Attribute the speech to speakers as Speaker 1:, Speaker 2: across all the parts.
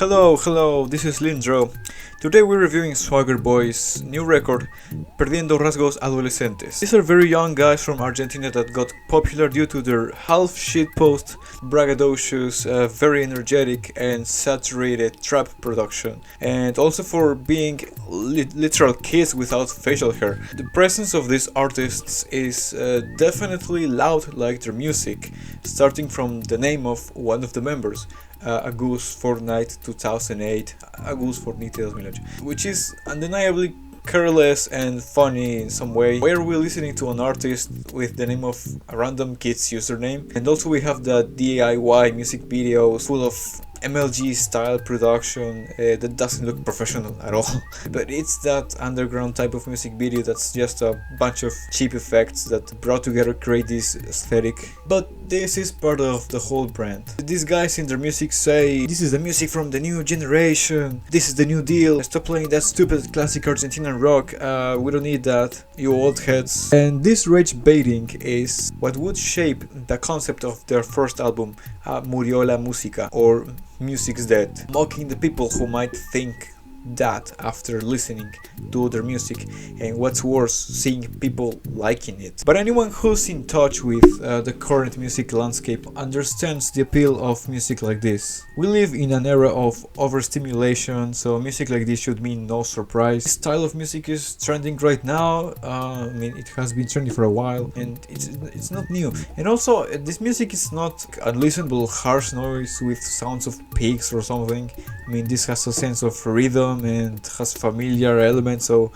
Speaker 1: Hello, this is Lindro. Today we're reviewing SWAGGERBOYZ' new record, Perdiendo, Rasgos, Adolescentes. These are very young guys from Argentina that got popular due to their half shitpost, braggadocious, very energetic and saturated trap production, and also for being literal kids without facial hair. The presence of these artists is definitely loud like their music, starting from the name of one of the members. Agus Fortnite 2008, Agus Fortnite 2008, which is undeniably careless and funny in some way. Why are we listening to an artist with the name of a random kid's username? And also we have the DIY music video full of MLG style production that doesn't look professional at all. But it's that underground type of music video that's just a bunch of cheap effects that brought together create this aesthetic. But this is part of the whole brand. These guys in their music say, this is the music from the new generation, this is the new deal, stop playing that stupid classic Argentinian rock, we don't need that, you old heads. And this rage baiting is what would shape the concept of their first album, Murió la Música, or Music's Dead, mocking the people who might think that after listening to their music, and what's worse, seeing people liking it. But anyone who's in touch with the current music landscape understands the appeal of music like this. We live in an era of overstimulation, so music like this should mean no surprise. This style of music is trending right now. I mean, it has been trending for a while, and it's not new. And also, this music is not unlistenable harsh noise with sounds of pigs or something. I mean, this has a sense of rhythm and has familiar elements, so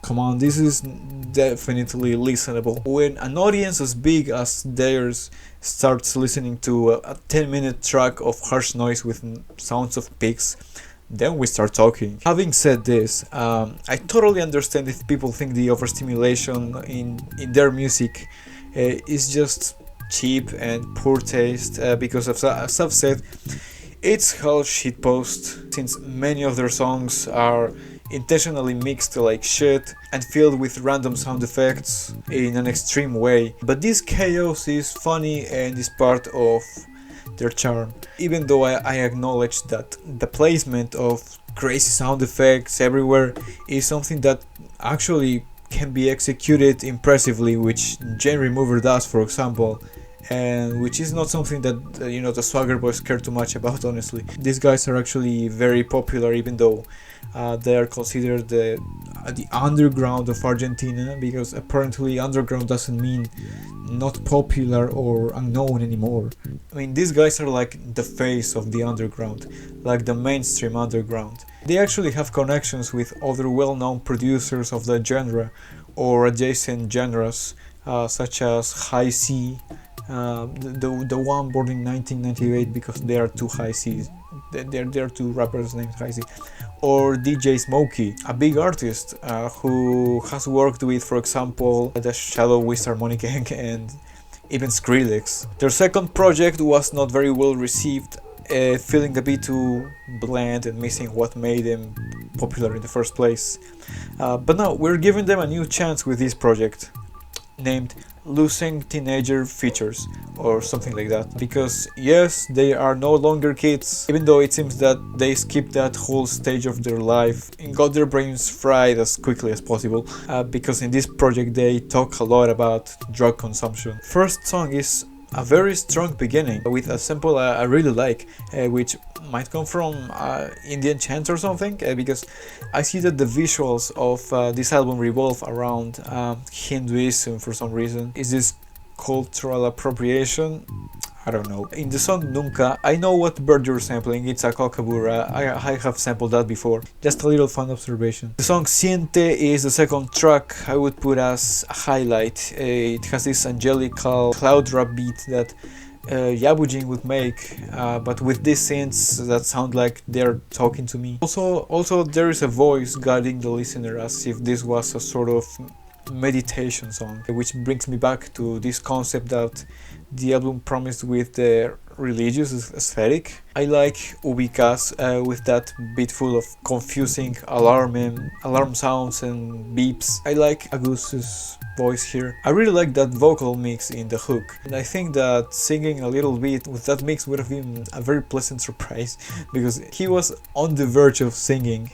Speaker 1: come on, this is definitely listenable. When an audience as big as theirs starts listening to a 10-minute track of harsh noise with sounds of pigs, then we start talking. Having said this, I totally understand if people think the overstimulation in their music is just cheap and poor taste, because as I've said, it's hell shitpost, since many of their songs are intentionally mixed like shit and filled with random sound effects in an extreme way. But this chaos is funny and is part of their charm. Even though I acknowledge that the placement of crazy sound effects everywhere is something that actually can be executed impressively, which Gen Remover does, for example, and which is not something that the SWAGGERBOYZ care too much about, honestly. These guys are actually very popular, even though they are considered the underground of Argentina, because apparently underground doesn't mean not popular or unknown anymore. I mean, these guys are like the face of the underground, like the mainstream underground. They actually have connections with other well-known producers of the genre or adjacent genres, such as High C, the one born in 1998, because there are two High C's. There are two rappers named High C, or DJ Smokey, a big artist who has worked with, for example, the Shadow Wiz Harmonic Gang and even Skrillex. Their second project was not very well received, feeling a bit too bland and missing what made them popular in the first place. But now we're giving them a new chance with this project, named Losing Teenager Features or something like that, because yes, they are no longer kids, even though it seems that they skipped that whole stage of their life and got their brains fried as quickly as possible, because in this project they talk a lot about drug consumption. First song is a very strong beginning with a sample I really like, which might come from Indian chants or something, because I see that the visuals of this album revolve around Hinduism for some reason. Is this cultural appropriation? I don't know. In the song Nunca, I know what bird you're sampling, it's a cockabura. I have sampled that before. Just a little fun observation. The song Siente is the second track I would put as a highlight. It has this angelical cloud rap beat that Yabujin would make, but with these synths that sound like they're talking to me. Also there is a voice guiding the listener, as if this was a sort of meditation song, which brings me back to this concept that the album promised with the religious aesthetic. I like Ubicas with that beat full of confusing alarm sounds and beeps. I like Agus's voice here. I really like that vocal mix in the hook, and I think that singing a little bit with that mix would have been a very pleasant surprise because he was on the verge of singing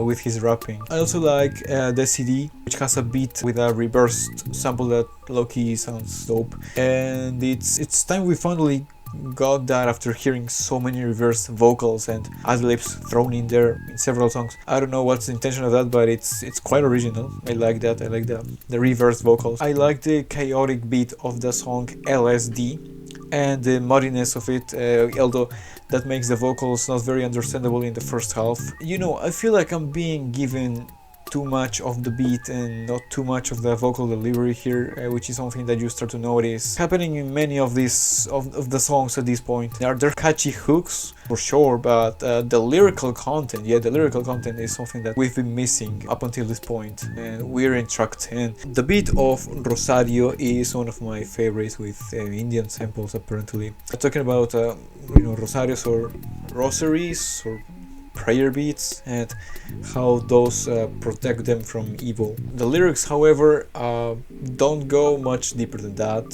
Speaker 1: with his rapping. I also like the CD, which has a beat with a reversed sample that low-key sounds dope, and it's time we finally got that after hearing so many reversed vocals and ad-libs thrown in there in several songs. I don't know what's the intention of that, but it's quite original. I like that. I like the reversed vocals. I like the chaotic beat of the song LSD and the muddiness of it, although that makes the vocals not very understandable in the first half. You know, I feel like I'm being given too much of the beat and not too much of the vocal delivery here, which is something that you start to notice happening in many of these of the songs at this point. There catchy hooks for sure, but the lyrical content, the lyrical content is something that we've been missing up until this point, and we're in track 10. The beat of Rosario is one of my favorites with Indian samples apparently. I'm talking about Rosarios or rosaries or prayer beats and how those protect them from evil. The lyrics, however, don't go much deeper than that.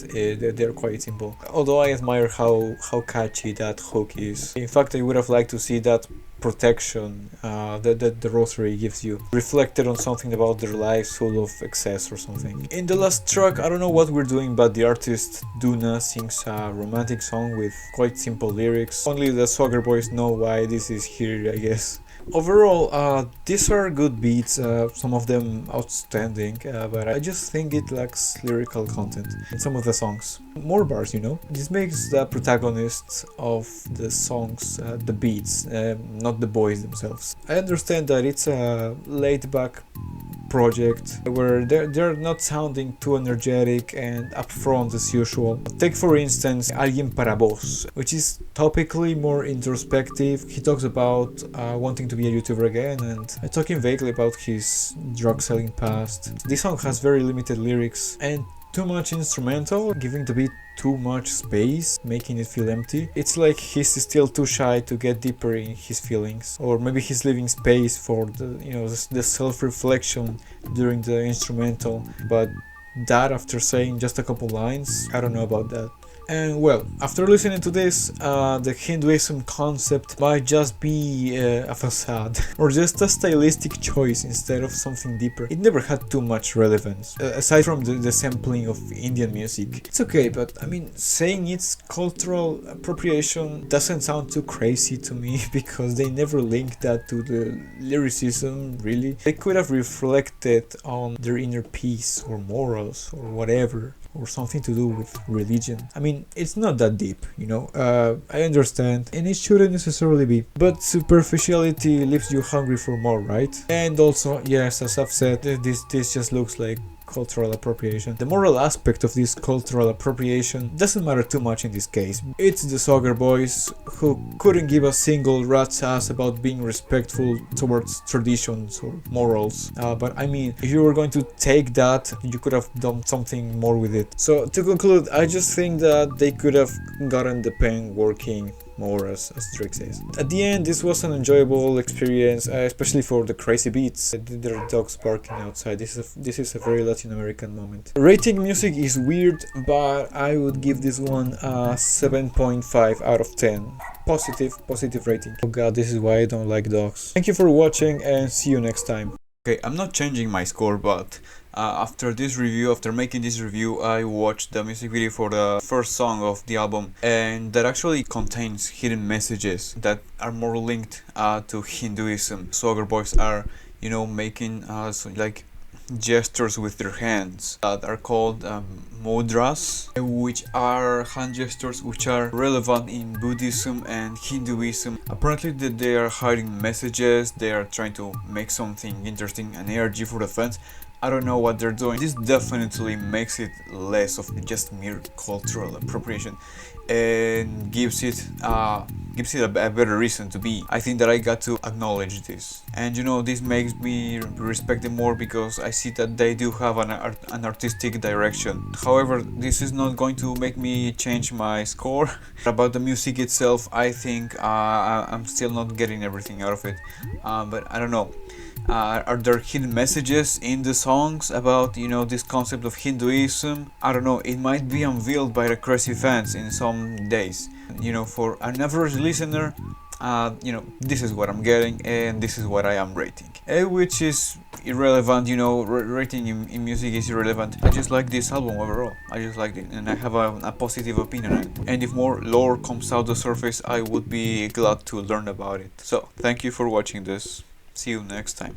Speaker 1: They're quite simple, although I admire how catchy that hook is. In fact, I would have liked to see that protection that the rosary gives you reflected on something about their lives full of excess or something. In the last track, I don't know what we're doing, but the artist Duna sings a romantic song with quite simple lyrics. Only the SWAGGERBOYZ know why this is here, I guess. Overall, these are good beats, some of them outstanding, but I just think it lacks lyrical content in some of the songs. More bars, you know? This makes the protagonists of the songs the beats, not the boys themselves. I understand that it's a laid-back project where they're not sounding too energetic and upfront as usual. Take for instance Alguien para Vos, which is topically more introspective. He talks about wanting to be a YouTuber again and talking vaguely about his drug selling past. This song has very limited lyrics and too much instrumental, giving the beat too much space, making it feel empty. It's like he's still too shy to get deeper in his feelings, or maybe he's leaving space for the self-reflection during the instrumental, but that after saying just a couple lines, I don't know about that. And well, after listening to this, the Hinduism concept might just be a facade or just a stylistic choice instead of something deeper. It never had too much relevance, aside from the sampling of Indian music. It's okay, but I mean, saying it's cultural appropriation doesn't sound too crazy to me because they never linked that to the lyricism, really. They could have reflected on their inner peace or morals or whatever, or something to do with religion. I mean, it's not that deep, you know, I understand, and it shouldn't necessarily be, but superficiality leaves you hungry for more, right? And also, yes, as I've said, this just looks like cultural appropriation. The moral aspect of this cultural appropriation doesn't matter too much in this case. It's the SWAGGERBOYZ who couldn't give a single rat's ass about being respectful towards traditions or morals. But I mean, if you were going to take that, you could have done something more with it. So to conclude, I just think that they could have gotten the pen working more, as Drake says. At the end, this was an enjoyable experience, especially for the crazy beats. There are dogs barking outside. This is a very Latin American moment. Rating music is weird, but I would give this one a 7.5 out of 10. Positive rating. Oh god, this is why I don't like dogs. Thank you for watching and see you next time. Okay, I'm not changing my score, but after making this review, I watched the music video for the first song of the album, and that actually contains hidden messages that are more linked to Hinduism. SWAGGERBOYZ are, you know, making like gestures with their hands that are called mudras, which are hand gestures which are relevant in Buddhism and Hinduism. Apparently that they are hiding messages, they are trying to make something interesting, an energy for the fans. I don't know what they're doing. This definitely makes it less of just mere cultural appropriation and gives it a better reason to be. I think that I got to acknowledge this, and you know, this makes me respect them more because I see that they do have an artistic direction. However, this is not going to make me change my score. About the music itself, I think I'm still not getting everything out of it, but I don't know. Are there hidden messages in the songs about, you know, this concept of Hinduism? I don't know, it might be unveiled by the crazy fans in some days. You know, for an average listener, you know, this is what I'm getting and this is what I am rating. Which is irrelevant, you know, rating in music is irrelevant. I just like this album overall. I just like it and I have a positive opinion on it. And if more lore comes out the surface, I would be glad to learn about it. So, thank you for watching this. See you next time.